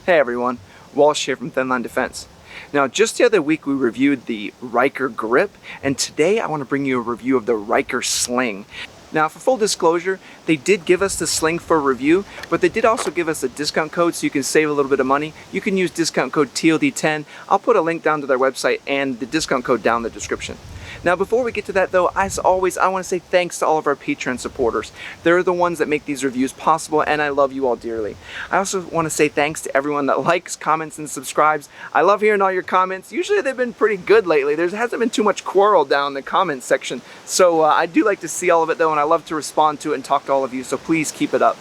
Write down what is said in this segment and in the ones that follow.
Hey everyone, Walsh here from Thin Line Defense. Now just the other week we reviewed the Ryker Grip, and today I want to bring you a review of the Ryker Sling. Now for full disclosure, they did give us the sling for review, but they did also give us a discount code so you can save a little bit of money. You can use discount code TLD10. I'll put a link down to their website and the discount code down in the description. Now before we get to that though, as always, I want to say thanks to all of our Patreon supporters. They're the ones that make these reviews possible, and I love you all dearly. I also want to say thanks to everyone that likes, comments, and subscribes. I love hearing all your comments. Usually they've been pretty good lately. There hasn't been too much quarrel down in the comments section. So I do like to see all of it though, and I love to respond to it and talk to all of you, so please keep it up.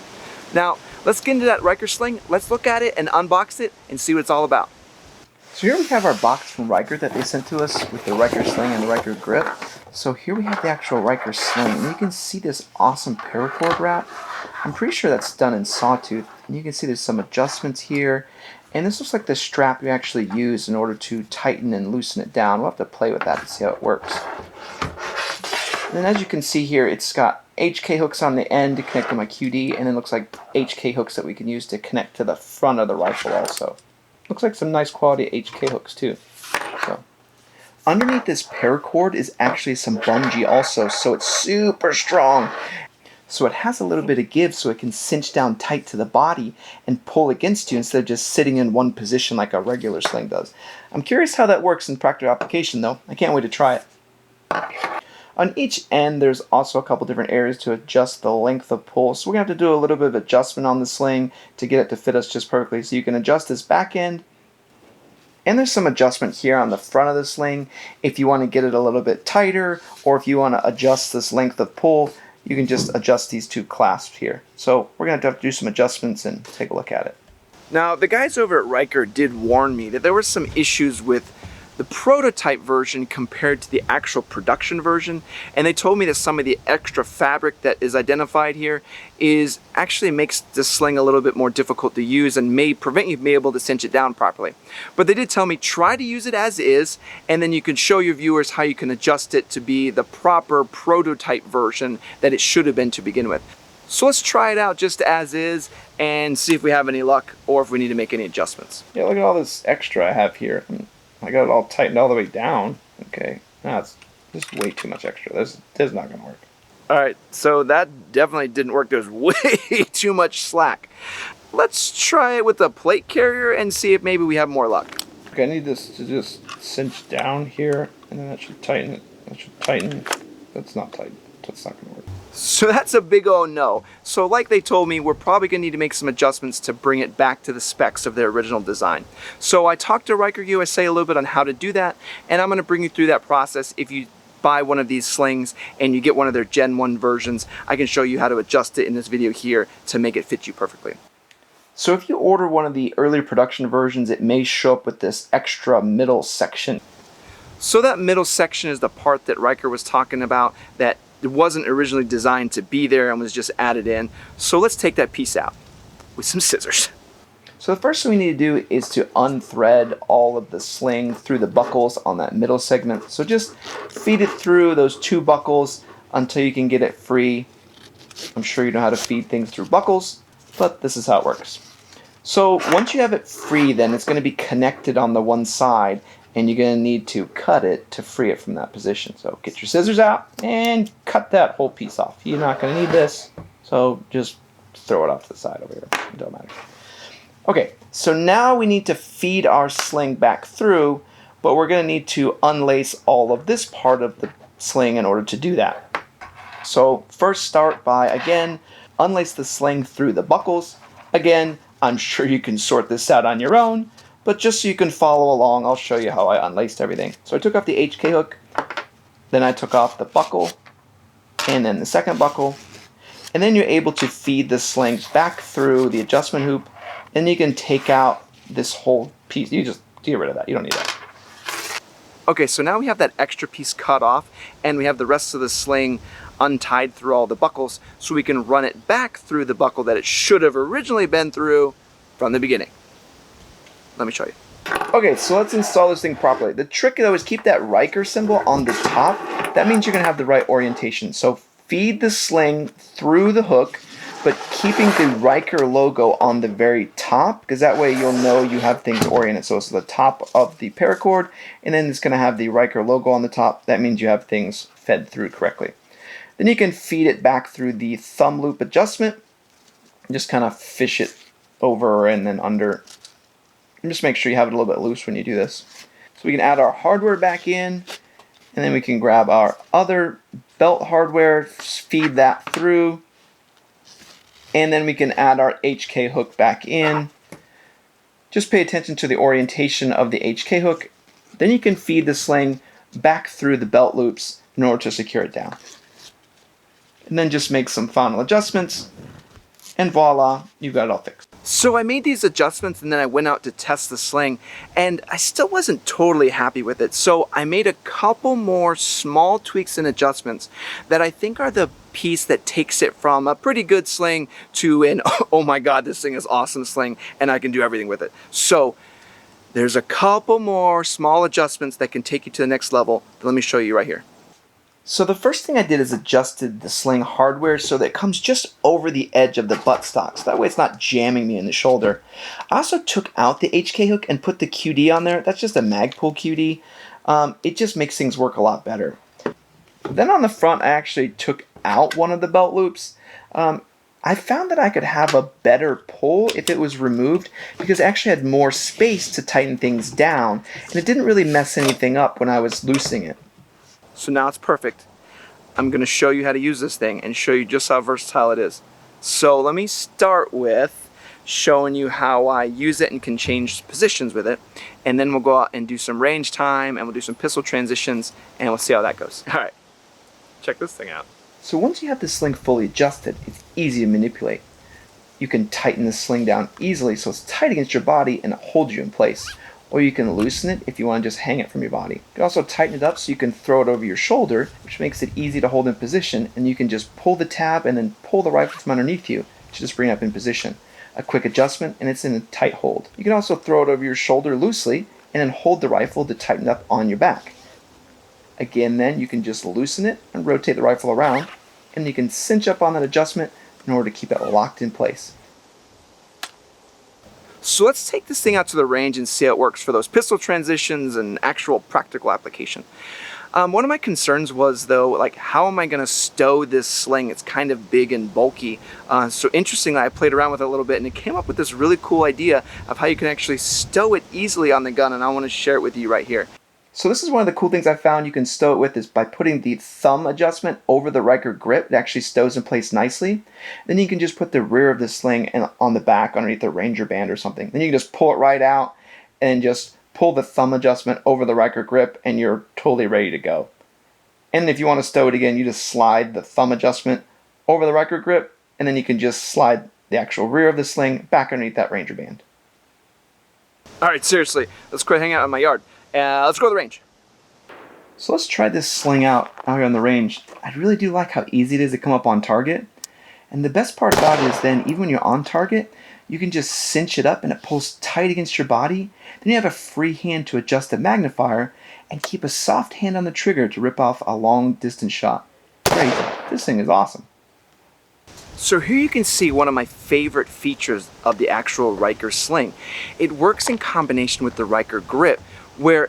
Now, let's get into that Ryker Sling. Let's look at it and unbox it and see what it's all about. So here we have our box from Ryker that they sent to us with the Ryker Sling and the Ryker Grip. So here we have the actual Ryker Sling, and you can see this awesome paracord wrap. I'm pretty sure that's done in sawtooth, and you can see there's some adjustments here. And this looks like the strap you actually use in order to tighten and loosen it down. We'll have to play with that to see how it works. And then as you can see here, it's got HK hooks on the end to connect to my QD, and it looks like HK hooks that we can use to connect to the front of the rifle also. Looks like some nice quality HK hooks too. So underneath this paracord is actually some bungee also, so it's super strong. So it has a little bit of give so it can cinch down tight to the body and pull against you instead of just sitting in one position like a regular sling does. I'm curious how that works in practical application though. I can't wait to try it. On each end there's also a couple different areas to adjust the length of pull, so we're going to have to do a little bit of adjustment on the sling to get it to fit us just perfectly. So you can adjust this back end, and there's some adjustment here on the front of the sling if you want to get it a little bit tighter, or if you want to adjust this length of pull, you can just adjust these two clasps here. So we're going to have to do some adjustments and take a look at it. Now the guys over at Ryker did warn me that there were some issues with the prototype version compared to the actual production version, and they told me that some of the extra fabric that is identified here is actually makes the sling a little bit more difficult to use and may prevent you from being able to cinch it down properly. But they did tell me try to use it as is, and then you can show your viewers how you can adjust it to be the proper prototype version that it should have been to begin with. So let's try it out just as is and see if we have any luck or if we need to make any adjustments. Yeah, look at all this extra I have here. I got it all tightened all the way down. Okay, that's just way too much extra. This is not going to work. Alright, so that definitely didn't work. There's way too much slack. Let's try it with a plate carrier and see if maybe we have more luck. Okay, I need this to just cinch down here, and then that should tighten it. That should tighten. That's not tight. That's not going to work. So that's a big oh no. So like they told me, we're probably going to need to make some adjustments to bring it back to the specs of their original design. So I talked to Ryker USA a little bit on how to do that, and I'm going to bring you through that process. If you buy one of these slings and you get one of their Gen 1 versions, I can show you how to adjust it in this video here to make it fit you perfectly. So if you order one of the earlier production versions, it may show up with this extra middle section. So that middle section is the part that Ryker was talking about that it wasn't originally designed to be there and was just added in. So let's take that piece out with some scissors. So the first thing we need to do is to unthread all of the sling through the buckles on that middle segment. So just feed it through those two buckles until you can get it free. I'm sure you know how to feed things through buckles, but this is how it works. So once you have it free, then it's going to be connected on the one side, and you're going to need to cut it to free it from that position. So get your scissors out and cut that whole piece off. You're not going to need this, so just throw it off to the side over here. It don't matter. Okay, so now we need to feed our sling back through, but we're going to need to unlace all of this part of the sling in order to do that. So first start by, again, unlace the sling through the buckles. Again, I'm sure you can sort this out on your own, but just so you can follow along, I'll show you how I unlaced everything. So I took off the HK hook, then I took off the buckle, and then the second buckle, and then you're able to feed the sling back through the adjustment hoop, and you can take out this whole piece. You just get rid of that. You don't need that. Okay, so now we have that extra piece cut off, and we have the rest of the sling untied through all the buckles, so we can run it back through the buckle that it should have originally been through from the beginning. Let me show you. Okay, so let's install this thing properly. The trick though is keep that Ryker symbol on the top. That means you're going to have the right orientation. So feed the sling through the hook, but keeping the Ryker logo on the very top, because that way you'll know you have things oriented. So it's the top of the paracord, and then it's going to have the Ryker logo on the top. That means you have things fed through correctly. Then you can feed it back through the thumb loop adjustment. Just kind of fish it over and then under. And just make sure you have it a little bit loose when you do this. So we can add our hardware back in, and then we can grab our other belt hardware, feed that through, and then we can add our HK hook back in. Just pay attention to the orientation of the HK hook. Then you can feed the sling back through the belt loops in order to secure it down. And then just make some final adjustments, and voila, you've got it all fixed. So I made these adjustments and then I went out to test the sling, and I still wasn't totally happy with it. So I made a couple more small tweaks and adjustments that I think are the piece that takes it from a pretty good sling to an, oh my god, this thing is awesome sling and I can do everything with it. So there's a couple more small adjustments that can take you to the next level. Let me show you right here. So the first thing I did is adjusted the sling hardware so that it comes just over the edge of the buttstock, so that way it's not jamming me in the shoulder. I also took out the HK hook and put the QD on there. That's just a Magpul QD. It just makes things work a lot better. Then on the front, I actually took out one of the belt loops. I found that I could have a better pull if it was removed because it actually had more space to tighten things down, and it didn't really mess anything up when I was loosening it. So now it's perfect. I'm going to show you how to use this thing and show you just how versatile it is. So let me start with showing you how I use it and can change positions with it. And then we'll go out and do some range time, and we'll do some pistol transitions, and we'll see how that goes. All right, check this thing out. So once you have the sling fully adjusted, it's easy to manipulate. You can tighten the sling down easily so it's tight against your body and it holds you in place. Or you can loosen it if you want to just hang it from your body. You can also tighten it up so you can throw it over your shoulder, which makes it easy to hold in position, and you can just pull the tab and then pull the rifle from underneath you to just bring it up in position. A quick adjustment and it's in a tight hold. You can also throw it over your shoulder loosely and then hold the rifle to tighten up on your back. Again, then you can just loosen it and rotate the rifle around, and you can cinch up on that adjustment in order to keep it locked in place. So let's take this thing out to the range and see how it works for those pistol transitions and actual practical application. One of my concerns was though, like, how am I going to stow this sling? It's kind of big and bulky. So interestingly, I played around with it a little bit and it came up with this really cool idea of how you can actually stow it easily on the gun, and I want to share it with you right here. So this is one of the cool things I found you can stow it with is by putting the thumb adjustment over the Ryker grip. It actually stows in place nicely. Then you can just put the rear of the sling on the back underneath the Ranger band or something. Then you can just pull it right out and just pull the thumb adjustment over the Ryker grip and you're totally ready to go. And if you want to stow it again, you just slide the thumb adjustment over the Ryker grip, and then you can just slide the actual rear of the sling back underneath that Ranger band. Alright, seriously, let's quit hanging out in my yard. Let's go to the range. So let's try this sling out here on the range. I really do like how easy it is to come up on target. And the best part about it is then, even when you're on target, you can just cinch it up and it pulls tight against your body. Then you have a free hand to adjust the magnifier and keep a soft hand on the trigger to rip off a long distance shot. Crazy. This thing is awesome. So here you can see one of my favorite features of the actual Ryker sling. It works in combination with the Ryker grip, where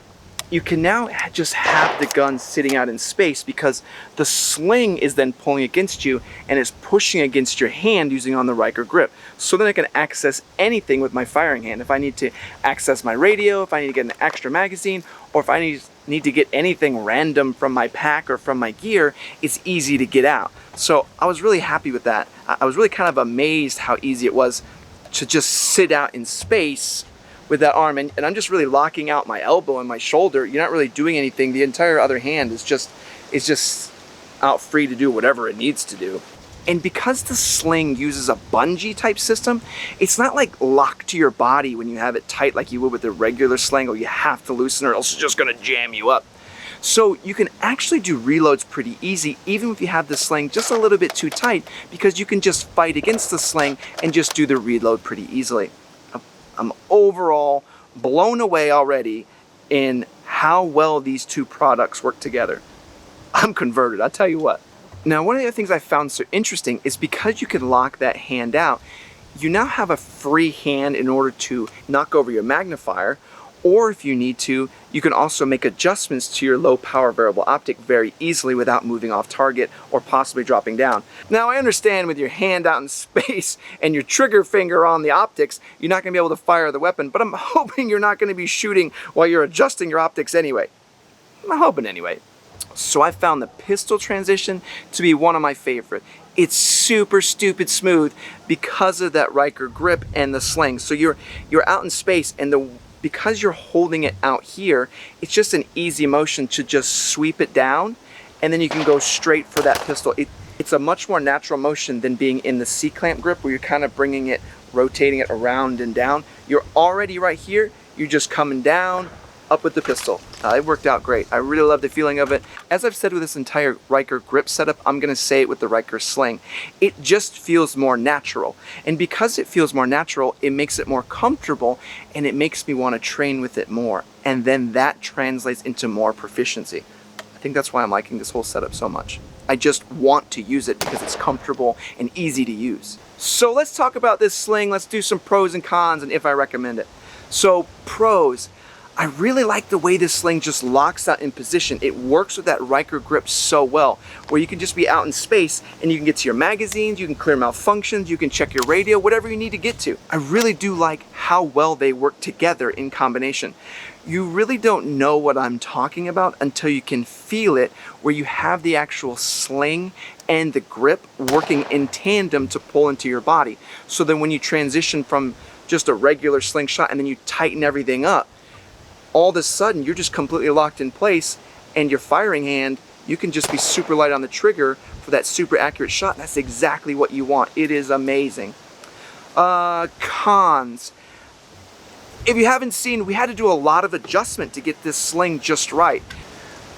you can now just have the gun sitting out in space because the sling is then pulling against you and is pushing against your hand using on the Ryker grip. So then I can access anything with my firing hand. If I need to access my radio, if I need to get an extra magazine, or if I need to get anything random from my pack or from my gear, it's easy to get out. So I was really happy with that. I was really kind of amazed how easy it was to just sit out in space with that arm, and I'm just really locking out my elbow and my shoulder. You're not really doing anything. The entire other hand is just out free to do whatever it needs to do. And because the sling uses a bungee type system, it's not like locked to your body when you have it tight like you would with a regular sling, or you have to loosen it or else it's just gonna jam you up. So you can actually do reloads pretty easy, even if you have the sling just a little bit too tight, because you can just fight against the sling and just do the reload pretty easily. I'm overall blown away already in how well these two products work together. I'm converted, I'll tell you what. Now, one of the other things I found so interesting is because you can lock that hand out, you now have a free hand in order to knock over your magnifier, or if you need to, you can also make adjustments to your low power variable optic very easily without moving off target or possibly dropping down. Now, I understand with your hand out in space and your trigger finger on the optics, you're not going to be able to fire the weapon, but I'm hoping you're not going to be shooting while you're adjusting your optics anyway. I'm hoping anyway. So I found the pistol transition to be one of my favorite. It's super stupid smooth because of that Ryker grip and the sling. So you're out in space, and because you're holding it out here, it's just an easy motion to just sweep it down, and then you can go straight for that pistol. It's a much more natural motion than being in the C-clamp grip where you're kind of bringing it, rotating it around and down. You're already right here, you're just coming down, up with the pistol. It worked out great. I really love the feeling of it. As I've said with this entire Ryker grip setup, I'm gonna say it with the Ryker sling. It just feels more natural. And because it feels more natural, it makes it more comfortable, and it makes me wanna train with it more. And then that translates into more proficiency. I think that's why I'm liking this whole setup so much. I just want to use it because it's comfortable and easy to use. So let's talk about this sling. Let's do some pros and cons and if I recommend it. So pros. I really like the way this sling just locks out in position. It works with that Ryker grip so well, where you can just be out in space and you can get to your magazines, you can clear malfunctions, you can check your radio, whatever you need to get to. I really do like how well they work together in combination. You really don't know what I'm talking about until you can feel it, where you have the actual sling and the grip working in tandem to pull into your body. So then when you transition from just a regular slingshot and then you tighten everything up, all of a sudden you're just completely locked in place, and your firing hand, you can just be super light on the trigger for that super accurate shot. And that's exactly what you want. It is amazing. Cons. If you haven't seen, we had to do a lot of adjustment to get this sling just right.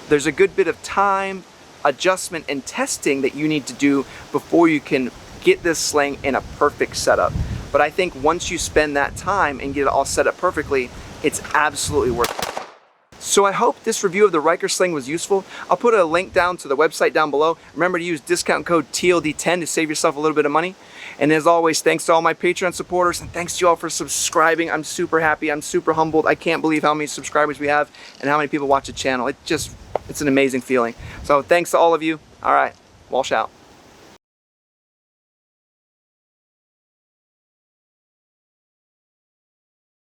There's a good bit of time, adjustment, and testing that you need to do before you can get this sling in a perfect setup. But I think once you spend that time and get it all set up perfectly, it's absolutely worth it. So I hope this review of the Ryker sling was useful. I'll put a link down to the website down below. Remember to use discount code TLD10 to save yourself a little bit of money. And as always, thanks to all my Patreon supporters, and thanks to you all for subscribing. I'm super happy, I'm super humbled. I can't believe how many subscribers we have and how many people watch the channel. It's an amazing feeling. So thanks to all of you. All right, Walsh out.